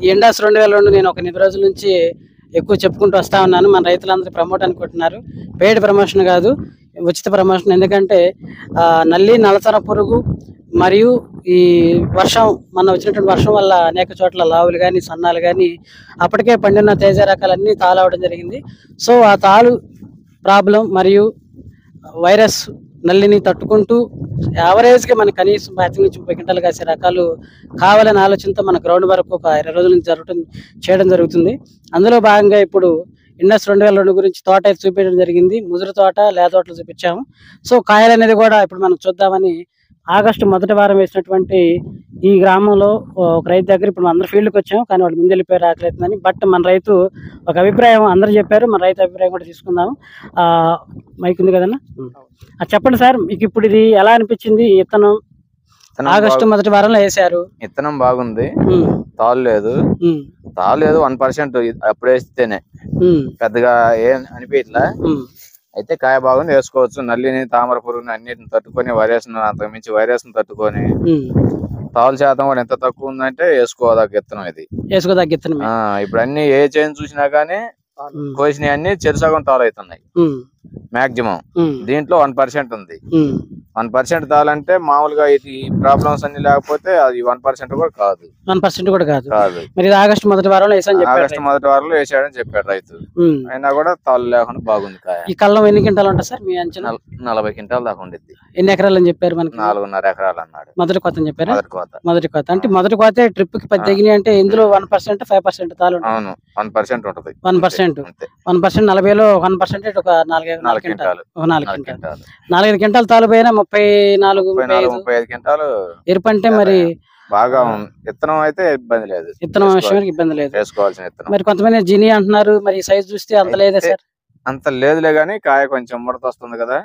ఈ ఇండస్ 2002 నేను ఒక 8 రోజుల నుంచి ఎక్కువ చెప్పుకుంటూ వస్తా ఉన్నాను. మన రైతులందరూ ప్రమోట్ అనుకుంటున్నారు. పెయిడ్ ప్రమోషన్ కాదు, ఉచిత ప్రమోషన్. ఎందుకంటే నల్లి, నల్లచర పురుగు మరియు ఈ వర్షం, మన వచ్చినటువంటి వర్షం వల్ల అనేక చోట్ల లావులు కానీ సన్నాలు కానీ అప్పటికే పండిన తేజ రకాలన్నీ తాళవడం జరిగింది. సో ఆ తాళు ప్రాబ్లం మరియు వైరస్ నల్లిని తట్టుకుంటూ యావరేజ్గా మన కనీసం 5 నుంచి 30 క్వింటాలు కాసే రకాలు కావాలనే ఆలోచనతో మన గ్రౌండ్ వరకు ఒక 20 రోజుల నుంచి చేయడం జరుగుతుంది. అందులో భాగంగా ఇప్పుడు ఇండస్ 2002 గురించి తోట అయితే చూపించడం జరిగింది. ముదురు తోట, లేత తోటలు చూపించాము. సో కాయలు అనేది కూడా ఇప్పుడు మనం చూద్దామని ఆగస్టు మొదటి వారం వేసినటువంటి ఈ గ్రామంలో ఒక రైతు దగ్గర ఇప్పుడు అందరు ఫీల్డ్కి వచ్చాము, కానీ వాళ్ళు ముందు వెళ్ళిపోయారు, ఆకలితుందని. బట్ మన రైతు ఒక అభిప్రాయం అందరూ చెప్పారు, మన రైతు అభిప్రాయం కూడా తీసుకుందాము. మైక్ ఉంది కదన్నా, చెప్పండి సార్, మీకు ఇప్పుడు ఇది ఎలా అనిపించింది? విత్తనం ఆగస్టు మొదటి వారంలో వేసారు, విత్తనం బాగుంది, తాళ్ళు లేదు 1% అప్పుడు వేస్తేనే పెద్దగా ఏం అనిపించట్లా. అయితే కాయ బాగుంది, వేసుకోవచ్చు. నల్లిని, తామర పురుగుని అన్నిటిని తట్టుకొని, వైరస్ అంతకు మించి వైరస్ ని తట్టుకొని తాలు శాతం కూడా ఎంత తక్కువ ఉందంటే వేసుకోదగ్గ విత్తనం ఇది. ఇప్పుడు అన్ని ఏ చేంజ్ చూసినా గానీ కోసినవి అన్ని చెరుసగం తాలు అవుతున్నాయి మాక్సిమం. దీంట్లో 1% ఉంది. 1% తాలంటే మామూలుగా ఇది ప్రాబ్లమ్స్ అన్ని లేకపోతే అది 1% కూడా కాదు. 1% కూడా కాదు. మరి ఆగస్టు మొదటి వారంలో వేసాడని చెప్పాడు రైతు. అయినా కూడా తాళ్ళు లేకుండా బాగుంది కాయ. ఈ కళ్ళం ఎన్ని క్వింటాలు ఉంటాయి సార్ మీ అంచనా? 40 క్వింటాలు దాకా ఉండిద్ది. ఎన్ని ఎకరాలు అని చెప్పారు? మనకి 4.5 ఎకరాలు అన్నాడు. మొదటి కోత అని చెప్పారు. మొదటి కోత అంటే మొదటి కోతే ట్రిప్ కి 10 తగినాయి అంటే ఇందులో 1% 5% తాలు. అవును, 1% ఉంటుంది. 1% 40లో 1% ఒక 4 క్వింటాలు. 4 క్వింటాలు తాలు పోయినా 34-35 క్వింటాలు ఎరుపు అంటే మరి బాగా విత్తనం అయితే ఇబ్బంది లేదు. విత్తనం విషయానికి ఇబ్బంది లేదు, వేసుకోవాల్సిన విత్తనం. మరి కొంతమంది జిని అంటున్నారు, మరి సైజ్ చూస్తే అంత లేదా సార్? అంత లేదులే గానీ కాయ కొంచెం ముడత వస్తుంది కదా,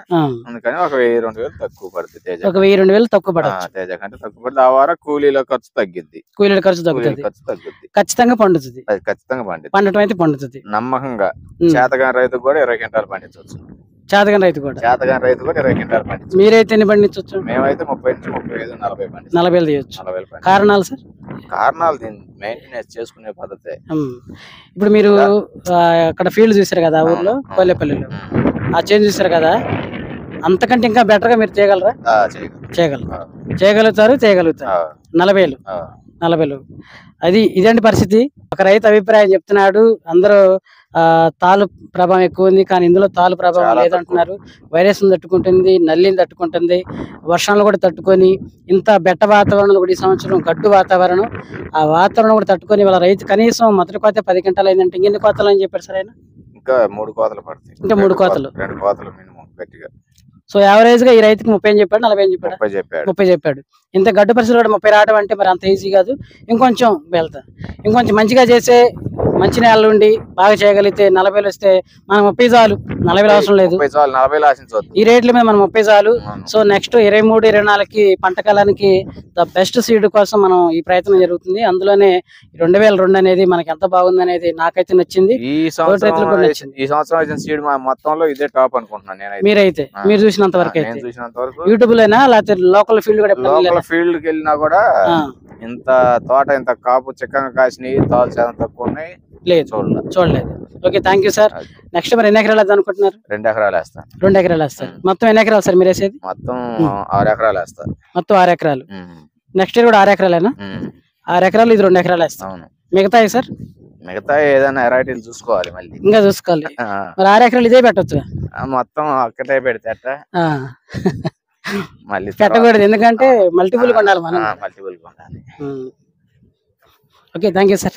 అందుకని ఒక 1000-2000 తక్కువ పడుతుంది. తేజ ఒక 1000-2000 తక్కువ పడుతుంది. తేజ కంటే తక్కువ పడుతుంది. ఆ వారం కూలీల ఖర్చు తగ్గిద్ది. ఖచ్చితంగా పండుతుంది. అది ఖచ్చితంగా పండటం అయితే పండుతుంది నమ్మకంగా. చేతగాని రైతుకు కూడా 20 క్వింటాలు పండించవచ్చు. చేతగాని రైతు కూడా 20 క్వింటాలు పండించవచ్చు. మీరైతే ఎన్ని పండించవచ్చు? మేమైతే 30-35-40 40 తీయచ్చు. కారణాలు సార్? కారణాలు దీన్ని మెయింటెనెన్స్ చేసుకునే పద్ధతి. ఇప్పుడు మీరు అక్కడ ఫీల్డ్ చూసారు కదా ఊర్లో కొల్లేపల్లిలో, ఆ చేంజ్ చూసారు కదా, అంతకంటే ఇంకా బెటర్ గా మీరు చేయగలరా? చేయగలుగుతారు. 40 అది ఇదండి పరిస్థితి. ఒక రైతు అభిప్రాయం చెప్తున్నాడు. అందరూ తాలు ప్రభావం ఎక్కువ ఉంది, కానీ ఇందులో తాలు ప్రభావం లేదంటున్నారు. వైరస్ తట్టుకుంటుంది, నల్లిని తట్టుకుంటుంది, వర్షాలు కూడా తట్టుకొని, ఇంత బెట్ట వాతావరణం కూడా ఈ సంవత్సరం గడ్డు వాతావరణం, ఆ వాతావరణం కూడా తట్టుకొని వాళ్ళ రైతు కనీసం మొదటి కోత 10 క్వింటాలు అయిందంటే ఇంకెన్ని కోతలు అని చెప్పారు సార్ ఆయన? ఇంకా 3 కోతలు పడతాయి. ఇంకా 3 కోతలు, 2 కోతలు మినిమం గట్టిగా. సో యావరేజ్ గా ఈ రైతుకి 30 అని చెప్పాడు, 40 అని చెప్పాడు, 30 చెప్పాడు. ఇంత గడ్డు పరిస్థితులు కూడా 30 రావడం అంటే మరి అంత ఈజీ కాదు. ఇంకొంచెం వెళ్తా, ఇంకొంచెం మంచిగా చేసే, మంచి నేలలు ఉండి బాగా చేయగలిగితే 40 వస్తే మనం 30 చాలు, 40 అవసరం లేదు. ఈ రేట్ల మీద మనం 30 చాలు. సో నెక్స్ట్ 23-24కి పంట కాలానికి ద బెస్ట్ సీడ్ కోసం మనం ఈ ప్రయత్నం జరుగుతుంది. అందులోనే 2002 అనేది మనకి ఎంత బాగుంది అనేది నాకైతే నచ్చింది. ఈ సంవత్సరం సీడ్ మొత్తంలో ఇదే టాప్ అనుకుంటున్నాను. మీరైతే మీరు చూసినంత వరకు అయితే యూట్యూబ్ లోనా లేకపోతే లోకల్ ఫీల్డ్ కూడా? ఫీల్డ్ కి వెళ్ళినా కూడా ఇంత తోట ఇంత కాపు చిక్కగా కాసినాయి, తాలు శాతం తక్కువ ఉన్నాయి. లేదు, చూడలేదు. Okay, thank you sir. Next మరి ఎన్ని ఎకరాలు వేద్దాం అనుకుంటున్నారు? 2 ఎకరాలు వేస్తాను. 2 ఎకరాలు వేస్తారు. మొత్తం ఎన్ని ఎకరాలు సార్ మీరు వేసేది? మొత్తం 6 ఎకరాలు వేస్తారు. మొత్తం 6 ఎకరాలు. నెక్స్ట్ ఇయర్ కూడా 6 ఎకరాలేనా? 6 ఎకరాలు, ఇది 2 ఎకరాలు వేస్తాం. మిగతాయి సార్? మిగతా ఏదైనా వెరైటీలు చూసుకోవాలి, మళ్ళీ ఇంకా చూసుకోవాలి. మరి 6 ఎకరాలు ఇదే పెట్టచ్చు? మొత్తం ఒక్కటే పెడితే మళ్ళీ పెట్టకూడదు, ఎందుకంటే మల్టిపుల్ కొండాలి మనం. మల్టిపుల్ కొండాలి. Okay, thank you sir.